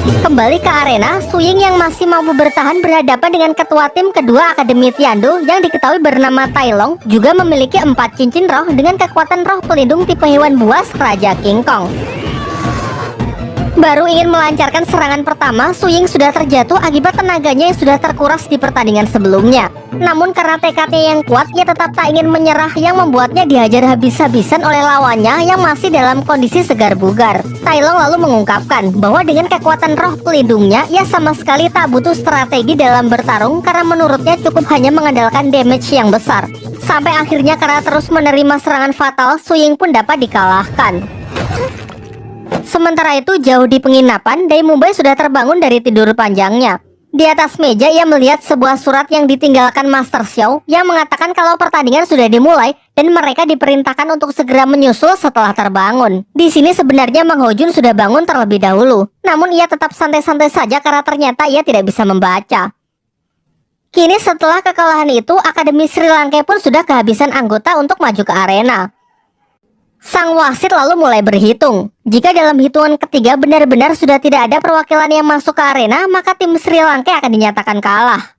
Kembali ke arena, Suying yang masih mampu bertahan berhadapan dengan ketua tim kedua Akademi Tiando yang diketahui bernama Tai Long, juga memiliki 4 cincin roh dengan kekuatan roh pelindung tipe hewan buas Raja King Kong. Baru ingin melancarkan serangan pertama, Suying sudah terjatuh akibat tenaganya yang sudah terkuras di pertandingan sebelumnya. Namun karena tekadnya yang kuat, ia tetap tak ingin menyerah yang membuatnya dihajar habis-habisan oleh lawannya yang masih dalam kondisi segar bugar. Tai Long lalu mengungkapkan bahwa dengan kekuatan roh pelindungnya, ia sama sekali tak butuh strategi dalam bertarung karena menurutnya cukup hanya mengandalkan damage yang besar. Sampai akhirnya karena terus menerima serangan fatal, Suying pun dapat dikalahkan. Sementara itu, jauh di penginapan, Dai Mumbai sudah terbangun dari tidur panjangnya. Di atas meja, ia melihat sebuah surat yang ditinggalkan Master Xiao yang mengatakan kalau pertandingan sudah dimulai dan mereka diperintahkan untuk segera menyusul setelah terbangun. Di sini sebenarnya Mang Ho Jun sudah bangun terlebih dahulu, namun ia tetap santai-santai saja karena ternyata ia tidak bisa membaca. Kini setelah kekalahan itu, Akademi Sri Lanka pun sudah kehabisan anggota untuk maju ke arena. Sang wasit lalu mulai berhitung. Jika dalam hitungan ketiga benar-benar sudah tidak ada perwakilan yang masuk ke arena, maka tim Sri Lanka akan dinyatakan kalah.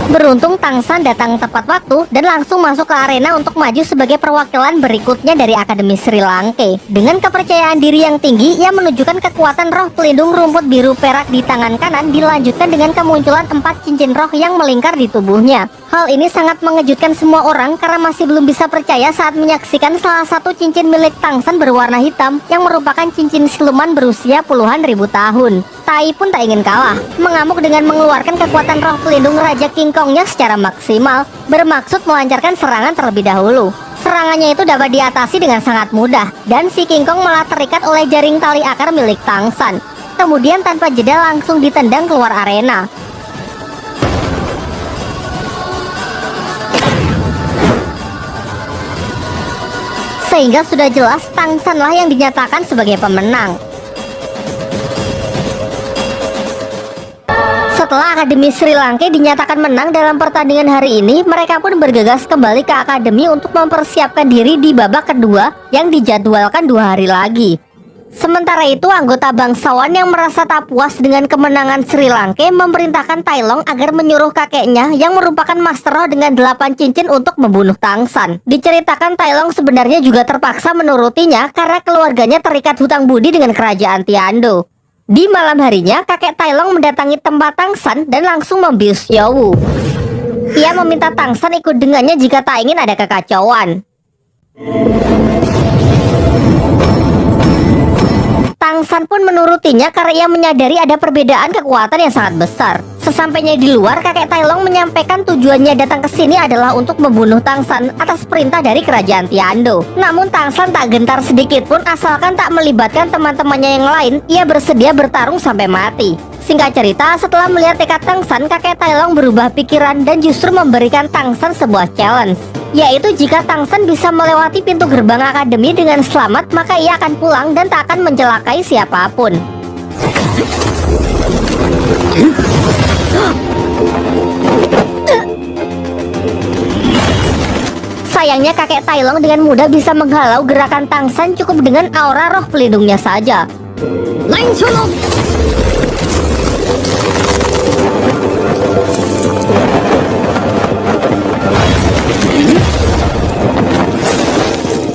Beruntung Tang San datang tepat waktu dan langsung masuk ke arena untuk maju sebagai perwakilan berikutnya dari Akademi Sri Lanka. Dengan kepercayaan diri yang tinggi, ia menunjukkan kekuatan roh pelindung rumput biru perak di tangan kanan, dilanjutkan dengan kemunculan 4 cincin roh yang melingkar di tubuhnya. Hal ini sangat mengejutkan semua orang karena masih belum bisa percaya saat menyaksikan salah satu cincin milik Tang San berwarna hitam yang merupakan cincin siluman berusia puluhan ribu tahun. Tai pun tak ingin kalah, mengamuk dengan mengeluarkan kekuatan roh pelindung Raja King Kongnya secara maksimal, bermaksud melancarkan serangan terlebih dahulu. Serangannya itu dapat diatasi dengan sangat mudah, dan si King Kong malah terikat oleh jaring tali akar milik Tang San. Kemudian tanpa jeda langsung ditendang keluar arena. Sehingga sudah jelas Tang San lah yang dinyatakan sebagai pemenang. Setelah Akademi Sri Lanka dinyatakan menang dalam pertandingan hari ini, mereka pun bergegas kembali ke Akademi untuk mempersiapkan diri di babak kedua yang dijadwalkan 2 hari lagi. Sementara itu, anggota bangsawan yang merasa tak puas dengan kemenangan Sri Lanka memerintahkan Tai Long agar menyuruh kakeknya yang merupakan Master Roh dengan 8 cincin untuk membunuh Tang San. Diceritakan Tai Long sebenarnya juga terpaksa menurutinya karena keluarganya terikat hutang budi dengan kerajaan Tiando. Di malam harinya, kakek Tai Long mendatangi tempat Tang San dan langsung membius Xiaowu. Ia meminta Tang San ikut dengannya jika tak ingin ada kekacauan. Tang San pun menurutinya karena ia menyadari ada perbedaan kekuatan yang sangat besar. Sesampainya di luar, kakek Tai Long menyampaikan tujuannya datang ke sini adalah untuk membunuh Tang San atas perintah dari kerajaan Tiando. Namun Tang San tak gentar sedikit pun asalkan tak melibatkan teman-temannya yang lain. Ia bersedia bertarung sampai mati. Singkat cerita, setelah melihat tekad Tang San, kakek Tai Long berubah pikiran dan justru memberikan Tang San sebuah challenge, yaitu jika Tang San bisa melewati pintu gerbang akademi dengan selamat, maka ia akan pulang dan tak akan mencelakai siapapun. Sayangnya kakek Tai Long dengan mudah bisa menghalau gerakan Tang San cukup dengan aura roh pelindungnya saja.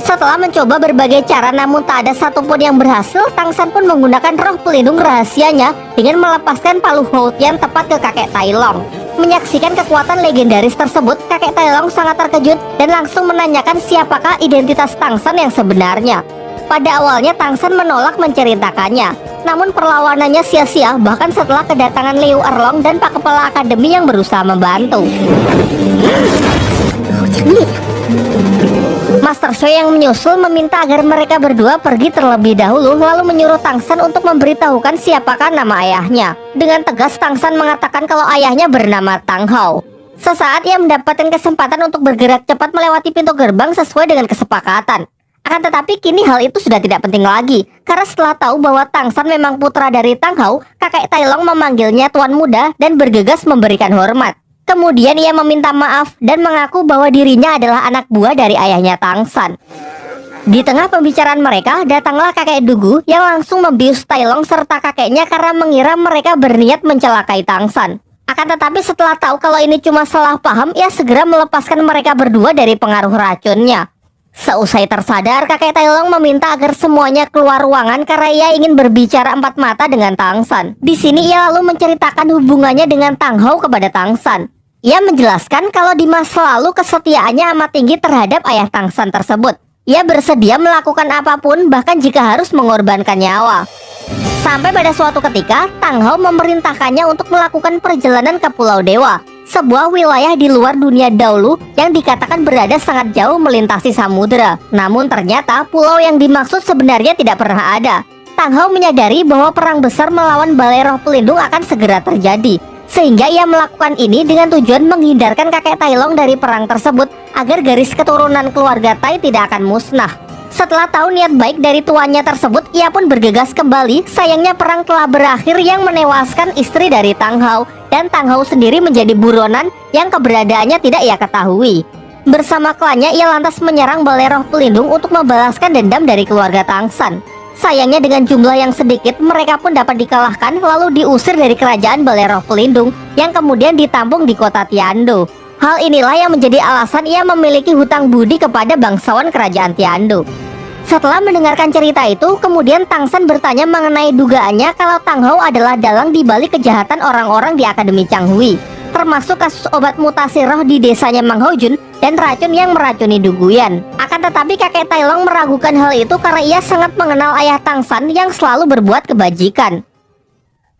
Setelah mencoba berbagai cara namun tak ada satupun yang berhasil, Tang San pun menggunakan roh pelindung rahasianya dengan melepaskan palu Houtian tepat ke kakek Tai Long. Menyaksikan kekuatan legendaris tersebut, kakek Tai Long sangat terkejut dan langsung menanyakan siapakah identitas Tang San yang sebenarnya. Pada awalnya Tang San menolak menceritakannya, namun perlawanannya sia-sia bahkan setelah kedatangan Liu Erlong dan Pak Kepala Akademi yang berusaha membantu. Master Xiao yang menyusul meminta agar mereka berdua pergi terlebih dahulu, lalu menyuruh Tang San untuk memberitahukan siapakah nama ayahnya. Dengan tegas Tang San mengatakan kalau ayahnya bernama Tang Hao. Sesaat ia mendapatkan kesempatan untuk bergerak cepat melewati pintu gerbang sesuai dengan kesepakatan. Akan tetapi kini hal itu sudah tidak penting lagi, karena setelah tahu bahwa Tang San memang putra dari Tang Hao, kakek Tai Long memanggilnya Tuan Muda dan bergegas memberikan hormat. Kemudian ia meminta maaf dan mengaku bahwa dirinya adalah anak buah dari ayahnya Tang San. Di tengah pembicaraan mereka, datanglah kakek Dugu yang langsung membius Tai Long serta kakeknya karena mengira mereka berniat mencelakai Tang San. Akan tetapi setelah tahu kalau ini cuma salah paham, ia segera melepaskan mereka berdua dari pengaruh racunnya. Seusai tersadar, kakek Tai Long meminta agar semuanya keluar ruangan karena ia ingin berbicara empat mata dengan Tang San. Di sini ia lalu menceritakan hubungannya dengan Tang Hou kepada Tang San. Ia menjelaskan kalau di masa lalu kesetiaannya amat tinggi terhadap ayah Tang San tersebut. Ia bersedia melakukan apapun, bahkan jika harus mengorbankan nyawa. Sampai pada suatu ketika, Tang Hou memerintahkannya untuk melakukan perjalanan ke Pulau Dewa, sebuah wilayah di luar dunia dahulu yang dikatakan berada sangat jauh melintasi samudera. Namun ternyata pulau yang dimaksud sebenarnya tidak pernah ada. Tang Hou menyadari bahwa perang besar melawan Balai Roh Pelindung akan segera terjadi, sehingga ia melakukan ini dengan tujuan menghindarkan kakek Tai Long dari perang tersebut agar garis keturunan keluarga Tai tidak akan musnah. Setelah tahu niat baik dari tuannya tersebut, ia pun bergegas kembali. Sayangnya perang telah berakhir yang menewaskan istri dari Tang Hou, dan Tang Hou sendiri menjadi buronan yang keberadaannya tidak ia ketahui. Bersama klannya, ia lantas menyerang Balai Roh Pelindung untuk membalaskan dendam dari keluarga Tang San. Sayangnya dengan jumlah yang sedikit, mereka pun dapat dikalahkan lalu diusir dari kerajaan Balai Roh Pelindung yang kemudian ditampung di kota Tiando. Hal inilah yang menjadi alasan ia memiliki hutang budi kepada bangsawan kerajaan Tiando. Setelah mendengarkan cerita itu, kemudian Tang San bertanya mengenai dugaannya kalau Tang Hou adalah dalang di balik kejahatan orang-orang di Akademi Changhui, termasuk kasus obat mutasi roh di desanya Mang Hojun dan racun yang meracuni Duguyan. Akan tetapi kakek Tai Long meragukan hal itu karena ia sangat mengenal ayah Tang San yang selalu berbuat kebajikan.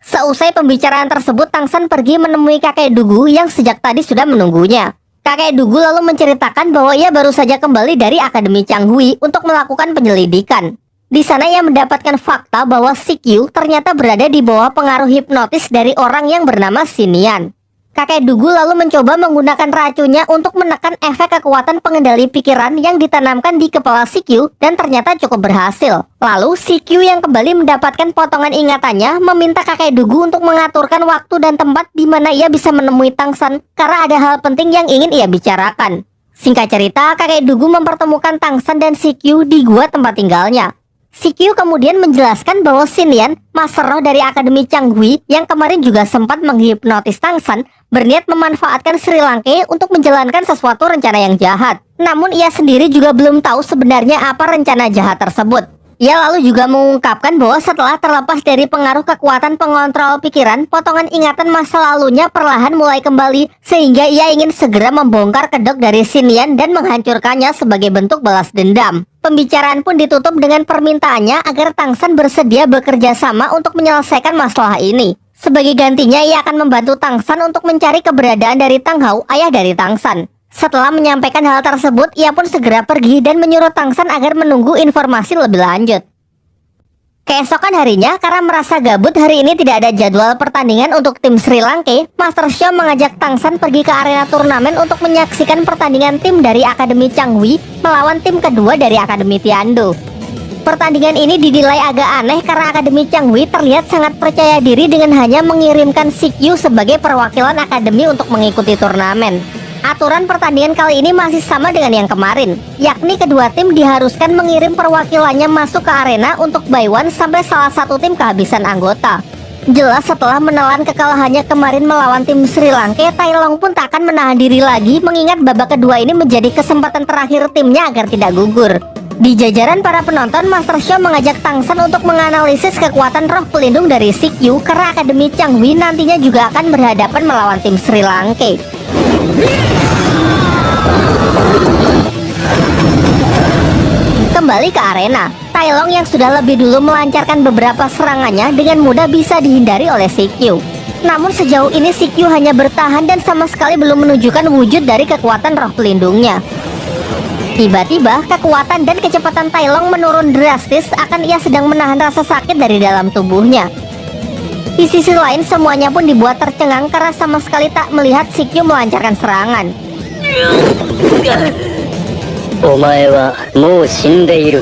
Seusai pembicaraan tersebut, Tang San pergi menemui kakek Dugu yang sejak tadi sudah menunggunya. Kakek Dugu lalu menceritakan bahwa ia baru saja kembali dari Akademi Changhui untuk melakukan penyelidikan. Di sana ia mendapatkan fakta bahwa Sikyu ternyata berada di bawah pengaruh hipnotis dari orang yang bernama Sinian. Kakek Dugu lalu mencoba menggunakan racunnya untuk menekan efek kekuatan pengendali pikiran yang ditanamkan di kepala Sikyu dan ternyata cukup berhasil. Lalu Sikyu yang kembali mendapatkan potongan ingatannya meminta kakek Dugu untuk mengaturkan waktu dan tempat di mana ia bisa menemui Tang San karena ada hal penting yang ingin ia bicarakan. Singkat cerita, kakek Dugu mempertemukan Tang San dan Sikyu di gua tempat tinggalnya. Sikyu kemudian menjelaskan bahwa Sinian, master roh dari Akademi Changhui yang kemarin juga sempat menghipnotis Tang San, berniat memanfaatkan Sri Lanka untuk menjalankan sesuatu rencana yang jahat. Namun ia sendiri juga belum tahu sebenarnya apa rencana jahat tersebut. Ia lalu juga mengungkapkan bahwa setelah terlepas dari pengaruh kekuatan pengontrol pikiran, potongan ingatan masa lalunya perlahan mulai kembali, sehingga ia ingin segera membongkar kedok dari Sinian dan menghancurkannya sebagai bentuk balas dendam. Pembicaraan pun ditutup dengan permintaannya agar Tang San bersedia bekerja sama untuk menyelesaikan masalah ini. Sebagai gantinya, ia akan membantu Tang San untuk mencari keberadaan dari Tang Hou, ayah dari Tang San. Setelah menyampaikan hal tersebut, ia pun segera pergi dan menyuruh Tang San agar menunggu informasi lebih lanjut. Keesokan harinya, karena merasa gabut hari ini tidak ada jadwal pertandingan untuk tim Sri Lanka, Master Xiao mengajak Tang San pergi ke arena turnamen untuk menyaksikan pertandingan tim dari Akademi Changhui melawan tim kedua dari Akademi Tiando. Pertandingan ini dinilai agak aneh karena Akademi Changhui terlihat sangat percaya diri dengan hanya mengirimkan Sikyu sebagai perwakilan akademi untuk mengikuti turnamen. Aturan pertandingan kali ini masih sama dengan yang kemarin, yakni kedua tim diharuskan mengirim perwakilannya masuk ke arena untuk buy one sampai salah satu tim kehabisan anggota. Jelas setelah menelan kekalahannya kemarin melawan tim Sri Lanka, Tai Long pun tak akan menahan diri lagi mengingat babak kedua ini menjadi kesempatan terakhir timnya agar tidak gugur. Di jajaran para penonton, Master Xiao mengajak Tang San untuk menganalisis kekuatan roh pelindung dari Sikyu karena Akademi Changhui nantinya juga akan berhadapan melawan tim Sri Lanka. Kembali ke arena, Tai Long yang sudah lebih dulu melancarkan beberapa serangannya dengan mudah bisa dihindari oleh Sikyu. Namun sejauh ini Sikyu hanya bertahan dan sama sekali belum menunjukkan wujud dari kekuatan roh pelindungnya. Tiba-tiba, kekuatan dan kecepatan Tai Long menurun drastis, akan ia sedang menahan rasa sakit dari dalam tubuhnya. Di sisi lain, semuanya pun dibuat tercengang karena sama sekali tak melihat Sikyu melancarkan serangan. Omae wa mou shindeiru.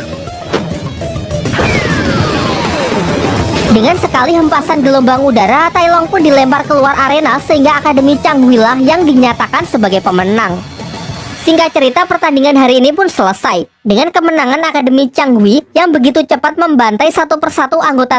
Dengan sekali hempasan gelombang udara, Tai Long pun dilempar keluar arena sehingga Akademi Changhui lah yang dinyatakan sebagai pemenang. Singkat cerita, pertandingan hari ini pun selesai dengan kemenangan Akademi Changwei yang begitu cepat membantai satu persatu anggota